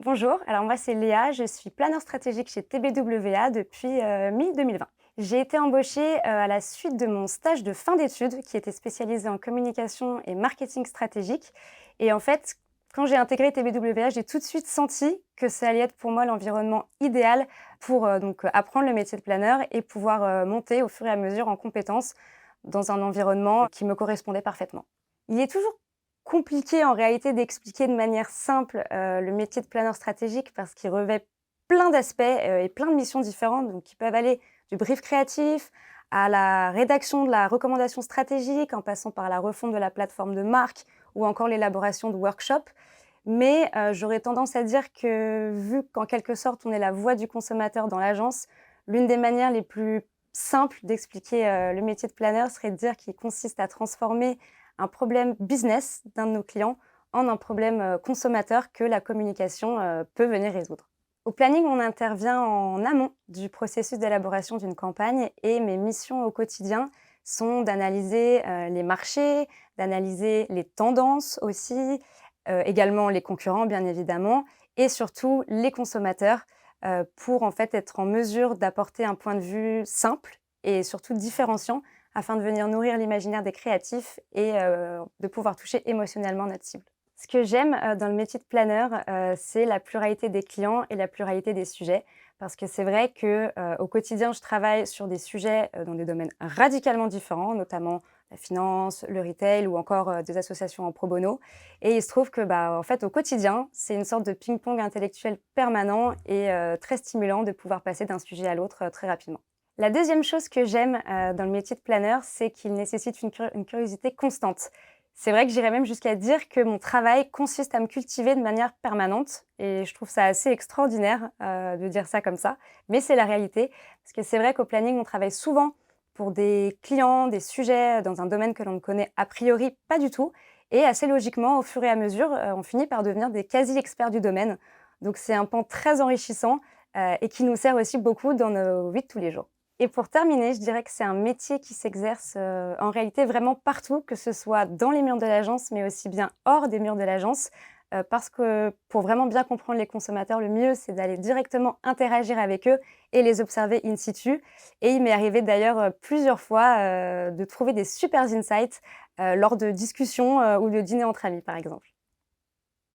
Bonjour, alors moi c'est Léa, je suis planeur stratégique chez TBWA depuis mi-2020. J'ai été embauchée à la suite de mon stage de fin d'études qui était spécialisé en communication et marketing stratégique. Et en fait, quand j'ai intégré TBWA, j'ai tout de suite senti que ça allait être pour moi l'environnement idéal pour apprendre le métier de planeur et pouvoir monter au fur et à mesure en compétences dans un environnement qui me correspondait parfaitement. Il est toujours compliqué en réalité d'expliquer de manière simple, le métier de planeur stratégique parce qu'il revêt plein d'aspects, et plein de missions différentes, donc qui peuvent aller du brief créatif à la rédaction de la recommandation stratégique, en passant par la refonte de la plateforme de marque ou encore l'élaboration de workshops. Mais, j'aurais tendance à dire que vu qu'en quelque sorte on est la voix du consommateur dans l'agence, l'une des manières les plus simples d'expliquer, le métier de planeur serait de dire qu'il consiste à transformer un problème business d'un de nos clients en un problème, consommateur que la communication, peut venir résoudre. Au planning, on intervient en amont du processus d'élaboration d'une campagne et mes missions au quotidien sont d'analyser, les marchés, d'analyser les tendances aussi, également les concurrents bien évidemment et surtout les consommateurs, pour en fait être en mesure d'apporter un point de vue simple et surtout différenciant afin de venir nourrir l'imaginaire des créatifs et de pouvoir toucher émotionnellement notre cible. Ce que j'aime, dans le métier de planeur, c'est la pluralité des clients et la pluralité des sujets. Parce que c'est vrai que, au quotidien, je travaille sur des sujets, dans des domaines radicalement différents, notamment la finance, le retail ou encore, des associations en pro bono. Et il se trouve que, bah, en fait, au quotidien, c'est une sorte de ping-pong intellectuel permanent et très stimulant de pouvoir passer d'un sujet à l'autre, très rapidement. La deuxième chose que j'aime, dans le métier de planeur, c'est qu'il nécessite une curiosité constante. C'est vrai que j'irais même jusqu'à dire que mon travail consiste à me cultiver de manière permanente et je trouve ça assez extraordinaire, de dire ça comme ça, mais c'est la réalité. Parce que c'est vrai qu'au planning, on travaille souvent pour des clients, des sujets dans un domaine que l'on ne connaît a priori pas du tout et assez logiquement, au fur et à mesure, on finit par devenir des quasi-experts du domaine. Donc c'est un pan très enrichissant, et qui nous sert aussi beaucoup dans nos vies de tous les jours. Et pour terminer, je dirais que c'est un métier qui s'exerce, en réalité vraiment partout, que ce soit dans les murs de l'agence, mais aussi bien hors des murs de l'agence. Parce que pour vraiment bien comprendre les consommateurs, le mieux, c'est d'aller directement interagir avec eux et les observer in situ. Et il m'est arrivé d'ailleurs, plusieurs fois, de trouver des super insights, lors de discussions, ou de dîners entre amis, par exemple.